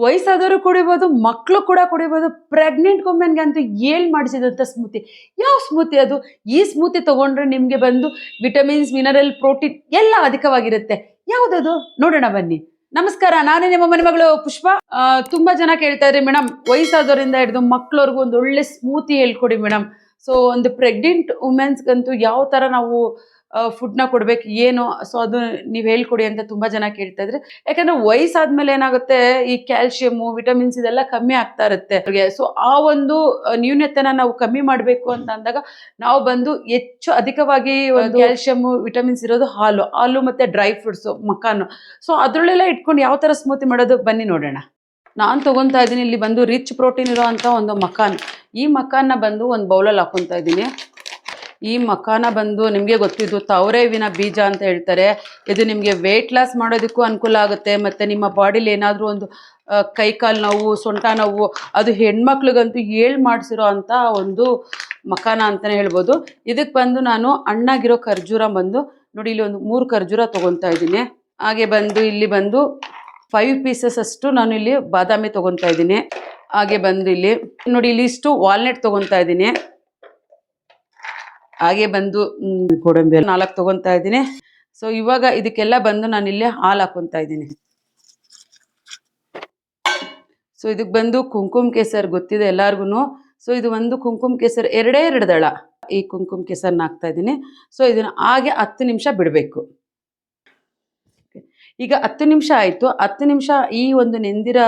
ವಯಸ್ಸಾದವರು ಕುಡಿಬೋದು, ಮಕ್ಕಳು ಕೂಡ ಕುಡಿಬೋದು. ಪ್ರೆಗ್ನೆಂಟ್ ವುಮೆನ್ಗೆ ಅಂತೂ ಏಳ್ ಮಾಡಿಸಿದಂಥ ಸ್ಮೂತಿ. ಯಾವ ಸ್ಮೂತಿ ಅದು? ಈ ಸ್ಮೂತಿ ತಗೊಂಡ್ರೆ ನಿಮಗೆ ಬಂದು ವಿಟಮಿನ್ಸ್, ಮಿನರಲ್, ಪ್ರೋಟೀನ್ ಎಲ್ಲ ಅಧಿಕವಾಗಿರುತ್ತೆ. ಯಾವುದದು ನೋಡೋಣ ಬನ್ನಿ. ನಮಸ್ಕಾರ, ನಾನೇ ನಿಮ್ಮ ಮನೆ ಮಗಳು ಪುಷ್ಪ. ತುಂಬಾ ಜನ ಕೇಳ್ತಾ ಇದ್ರಿ ಮೇಡಮ್, ವಯಸ್ಸಾದವರಿಂದ ಹಿಡಿದು ಮಕ್ಕಳವರೆಗೂ ಒಂದು ಒಳ್ಳೆ ಸ್ಮೂತಿ ಹೇಳ್ಕೊಡಿ ಮೇಡಮ್. ಸೊ ಒಂದು ಪ್ರೆಗ್ನೆಂಟ್ ವುಮೆನ್ಸ್ಗಂತೂ ಯಾವ ಥರ ನಾವು ಫುಡ್ನ ಕೊಡ್ಬೇಕು ಏನು, ಸೊ ಅದು ನೀವು ಹೇಳ್ಕೊಡಿ ಅಂತ ತುಂಬ ಜನ ಕೇಳ್ತಾ ಇದ್ರಿ. ಯಾಕಂದರೆ ವಯಸ್ಸಾದ್ಮೇಲೆ ಏನಾಗುತ್ತೆ, ಈ ಕ್ಯಾಲ್ಶಿಯಮು, ವಿಟಮಿನ್ಸ್ ಇದೆಲ್ಲ ಕಮ್ಮಿ ಆಗ್ತಾ ಇರುತ್ತೆ. ಸೊ ಆ ಒಂದು ನ್ಯೂನ್ಯತೆನ ನಾವು ಕಮ್ಮಿ ಮಾಡಬೇಕು ಅಂತ ಅಂದಾಗ ನಾವು ಬಂದು ಹೆಚ್ಚು ಅಧಿಕವಾಗಿ ಕ್ಯಾಲ್ಶಿಯಮು, ವಿಟಮಿನ್ಸ್ ಇರೋದು ಹಾಲು ಮತ್ತು ಡ್ರೈ ಫ್ರೂಟ್ಸು, ಮಕಾನು. ಸೊ ಅದರಲ್ಲೆಲ್ಲ ಇಟ್ಕೊಂಡು ಯಾವ ಥರ ಸ್ಮೂತಿ ಮಾಡೋದು ಬನ್ನಿ ನೋಡೋಣ. ನಾನು ತೊಗೊತಾ ಇದ್ದೀನಿ ಇಲ್ಲಿ ಬಂದು ರಿಚ್ ಪ್ರೋಟೀನ್ ಇರೋ ಅಂಥ ಒಂದು ಮಕಾನ್. ಈ ಮಕಾನ್ನ ಬಂದು ಒಂದು ಬೌಲಲ್ಲಿ ಹಾಕೊತಾ ಇದ್ದೀನಿ. ಈ ಮಕಾನ ಬಂದು ನಿಮಗೆ ಗೊತ್ತಿದ್ದು ತವರೇವಿನ ಬೀಜ ಅಂತ ಹೇಳ್ತಾರೆ. ಇದು ನಿಮಗೆ ವೆಯ್ಟ್ ಲಾಸ್ ಮಾಡೋದಕ್ಕೂ ಅನುಕೂಲ ಆಗುತ್ತೆ. ಮತ್ತು ನಿಮ್ಮ ಬಾಡಿಲಿ ಏನಾದರೂ ಒಂದು ಕೈಕಾಲು ನೋವು, ಸೊಂಟ ನೋವು, ಅದು ಹೆಣ್ಮಕ್ಳಿಗಂತೂ ಮಾಡಿಸಿರೋ ಅಂಥ ಒಂದು ಮಕಾನ ಅಂತಲೇ ಹೇಳ್ಬೋದು. ಇದಕ್ಕೆ ಬಂದು ನಾನು ಹಣ್ಣಾಗಿರೋ ಖರ್ಜೂರ ಬಂದು ನೋಡಿ, ಇಲ್ಲಿ ಒಂದು 3 ಖರ್ಜೂರ ತೊಗೊತಾ ಇದ್ದೀನಿ. ಹಾಗೆ ಬಂದು ಇಲ್ಲಿ ಬಂದು 5 ಪೀಸಸ್ ಅಷ್ಟು ನಾನು ಇಲ್ಲಿ ಬಾದಾಮಿ ತೊಗೊತಾ ಇದ್ದೀನಿ. ಹಾಗೆ ಬಂದು ಇಲ್ಲಿ ನೋಡಿ, ಇಲ್ಲಿ ಇಷ್ಟು ವಾಲ್ನಟ್ ತೊಗೊತಾ ಇದ್ದೀನಿ. ಹಾಗೆ ಬಂದು ಗೋಡಂಬಿ 4 ತೊಗೊತಾ ಇದ್ದೀನಿ. ಸೊ ಇವಾಗ ಇದಕ್ಕೆಲ್ಲ ಬಂದು ನಾನು ಇಲ್ಲಿ ಹಾಲು ಹಾಕೊತಾ ಇದ್ದೀನಿ. ಸೊ ಇದಕ್ಕೆ ಬಂದು ಕುಂಕುಮ ಕೇಸರ್ ಗೊತ್ತಿದೆ ಎಲ್ಲಾರ್ಗು. ಸೊ ಇದು ಒಂದು ಕುಂಕುಮ ಕೇಸರ್ 2 ದಳ ಈ ಕುಂಕುಮ ಕೇಸರ್ನ ಹಾಕ್ತಾ ಇದ್ದೀನಿ. ಸೊ ಇದನ್ನ ಹಾಗೆ 10 ನಿಮಿಷ ಬಿಡಬೇಕು. ಈಗ 10 ನಿಮಿಷ ಆಯಿತು. 10 ನಿಮಿಷ ಈ ಒಂದು ನೆಂದಿರ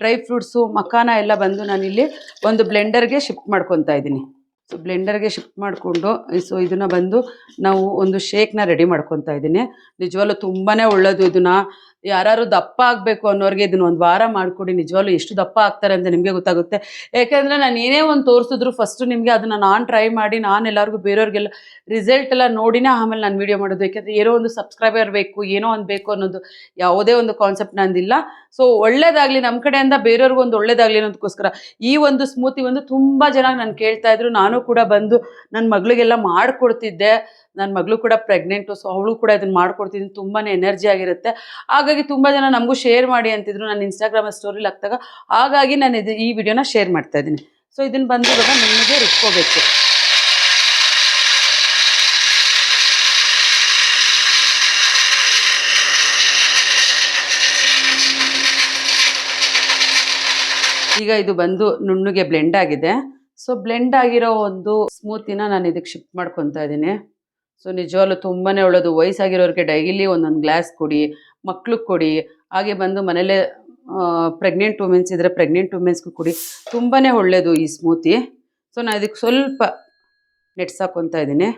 ಡ್ರೈ ಫ್ರೂಟ್ಸು, ಮಕಾನ ಎಲ್ಲ ಬಂದು ನಾನಿಲ್ಲಿ ಒಂದು ಬ್ಲೆಂಡರ್ಗೆ ಶಿಫ್ಟ್ ಮಾಡ್ಕೊತಾ ಇದ್ದೀನಿ. ಸೊ ಬ್ಲೆಂಡರ್ಗೆ ಶಿಫ್ಟ್ ಮಾಡಿಕೊಂಡು ಸೊ ಇದನ್ನು ಬಂದು ನಾವು ಒಂದು ಶೇಕ್ನ ರೆಡಿ ಮಾಡ್ಕೊತಾ ಇದ್ದೀನಿ. ನಿಜವಾಗ್ಲೂ ತುಂಬಾ ಒಳ್ಳೆಯದು. ಇದನ್ನು ಯಾರು ದಪ್ಪ ಆಗಬೇಕು ಅನ್ನೋರಿಗೆ ಇದನ್ನು ಒಂದು ವಾರ ಮಾಡಿಕೊಡಿ. ನಿಜವಾಗ್ಲೂ ಎಷ್ಟು ದಪ್ಪ ಆಗ್ತಾರೆ ಅಂತ ನಿಮಗೆ ಗೊತ್ತಾಗುತ್ತೆ. ಯಾಕೆಂದರೆ ನಾನು ಏನೇ ಒಂದು ತೋರಿಸಿದ್ರು ಫಸ್ಟು ನಿಮಗೆ ಅದನ್ನು ನಾನು ಟ್ರೈ ಮಾಡಿ ನಾನು ಎಲ್ಲರಿಗೂ ಬೇರೆಯವ್ರಿಗೆಲ್ಲ ರಿಸಲ್ಟ್ ಎಲ್ಲ ನೋಡಿನೇ ಆಮೇಲೆ ನಾನು ವೀಡಿಯೋ ಮಾಡೋದು. ಯಾಕೆಂದರೆ ಏನೋ ಒಂದು ಸಬ್ಸ್ಕ್ರೈಬರ್ ಬೇಕು, ಏನೋ ಒಂದು ಬೇಕು ಅನ್ನೋದು ಯಾವುದೇ ಒಂದು ಕಾನ್ಸೆಪ್ಟ್ ನಂದಿಲ್ಲ. ಸೊ ಒಳ್ಳೇದಾಗಲಿ, ನಮ್ಮ ಕಡೆಯಿಂದ ಬೇರೆಯವ್ರಿಗೂ ಒಂದು ಒಳ್ಳೇದಾಗಲಿ ಅನ್ನೋದಕ್ಕೋಸ್ಕರ ಈ ಒಂದು ಸ್ಮೂತಿ ಒಂದು ತುಂಬ ಜನ ನಾನು ಕೇಳ್ತಾ ಇದ್ರು. ನಾನು ಕೂಡ ಬಂದು ನನ್ನ ಮಗಳಿಗೆಲ್ಲ ಮಾಡಿಕೊಡ್ತಿದ್ದೆ. ನನ್ನ ಮಗಳು ಕೂಡ ಪ್ರೆಗ್ನೆಂಟು, ಸೊ ಅವಳು ಕೂಡ ಇದನ್ನು ಮಾಡ್ಕೊಡ್ತಿದ್ದೀನಿ. ತುಂಬಾ ಎನರ್ಜಿ ಆಗಿರುತ್ತೆ. ಹಾಗಾಗಿ ತುಂಬ ಜನ ನಮಗೂ ಶೇರ್ ಮಾಡಿ ಅಂತಿದ್ರು ನಾನು ಇನ್ಸ್ಟಾಗ್ರಾಮ್ ಸ್ಟೋರಿಲಿ ಹಾಕ್ದಾಗ. ಹಾಗಾಗಿ ನಾನು ಈ ವಿಡಿಯೋನ ಶೇರ್ ಮಾಡ್ತಾ ಇದ್ದೀನಿ. ಸೊ ಇದನ್ನು ಬಂದು ಇವಾಗ ನಿಮಗೆ ರುಬ್ಕೋಬೇಕು. ಈಗ ಇದು ಬಂದು ನುಣ್ಣಗೆ ಬ್ಲೆಂಡ್ ಆಗಿದೆ. ಸೊ ಬ್ಲೆಂಡ್ ಆಗಿರೋ ಒಂದು ಸ್ಮೂತಿನ ನಾನು ಇದಕ್ಕೆ ಶಿಫ್ಟ್ ಮಾಡ್ಕೊತಾ ಇದ್ದೀನಿ. ಸೊ ನಿಜವಾಗ್ಲೂ ತುಂಬಾ ಒಳ್ಳೆಯದು. ವಯಸ್ಸಾಗಿರೋರಿಗೆ ಡೈಲಿ ಒಂದೊಂದು ಗ್ಲಾಸ್ ಕೊಡಿ, ಮಕ್ಳಿಗೆ ಕೊಡಿ. ಹಾಗೆ ಬಂದು ಮನೇಲೇ ಪ್ರೆಗ್ನೆಂಟ್ ವುಮೆನ್ಸ್ ಇದ್ದರೆ ಪ್ರೆಗ್ನೆಂಟ್ ವುಮೆನ್ಸ್ಗೂ ಕೊಡಿ. ತುಂಬಾ ಒಳ್ಳೆಯದು ಈ ಸ್ಮೂತಿ. ಸೊ ನಾನು ಇದಕ್ಕೆ ಸ್ವಲ್ಪ ನೆಟ್ಸಾಕೊತಾ ಇದ್ದೀನಿ.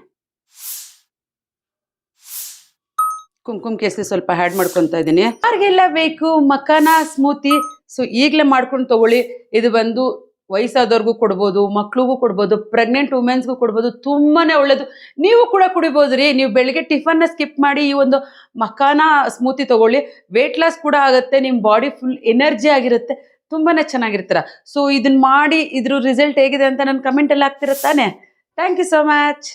ಕುಂಕುಮ ಕೇಸರಿ ಸ್ವಲ್ಪ ಆ್ಯಡ್ ಮಾಡ್ಕೊತಾ ಇದ್ದೀನಿ. ಯಾರಿಗೆಲ್ಲ ಬೇಕು ಮಕಾನ ಸ್ಮೂತಿ, ಸೊ ಈಗಲೇ ಮಾಡ್ಕೊಂಡು ತೊಗೊಳ್ಳಿ. ಇದು ಬಂದು ವಯಸ್ಸಾದವ್ರಿಗೂ ಕೊಡ್ಬೋದು, ಮಕ್ಳಿಗೂ ಕೊಡ್ಬೋದು, ಪ್ರೆಗ್ನೆಂಟ್ ವುಮೆನ್ಸ್ಗೂ ಕೊಡ್ಬೋದು. ತುಂಬಾ ಒಳ್ಳೆಯದು. ನೀವು ಕೂಡ ಕುಡಿಬೋದು ರೀ. ನೀವು ಬೆಳಗ್ಗೆ ಟಿಫನ್ನ ಸ್ಕಿಪ್ ಮಾಡಿ ಈ ಒಂದು ಮಕಾನ ಸ್ಮೂತಿ ತೊಗೊಳ್ಳಿ. ವೆಯ್ಟ್ ಲಾಸ್ ಕೂಡ ಆಗುತ್ತೆ, ನಿಮ್ಮ ಬಾಡಿ ಫುಲ್ ಎನರ್ಜಿ ಆಗಿರುತ್ತೆ, ತುಂಬಾ ಚೆನ್ನಾಗಿರ್ತೀರ. ಸೊ ಇದನ್ನು ಮಾಡಿ ಇದ್ರ ರಿಸಲ್ಟ್ ಹೇಗಿದೆ ಅಂತ ನನ್ನ ಕಮೆಂಟಲ್ಲಿ ಹಾಕ್ತಿರ ತಾನೆ. Thank you so much.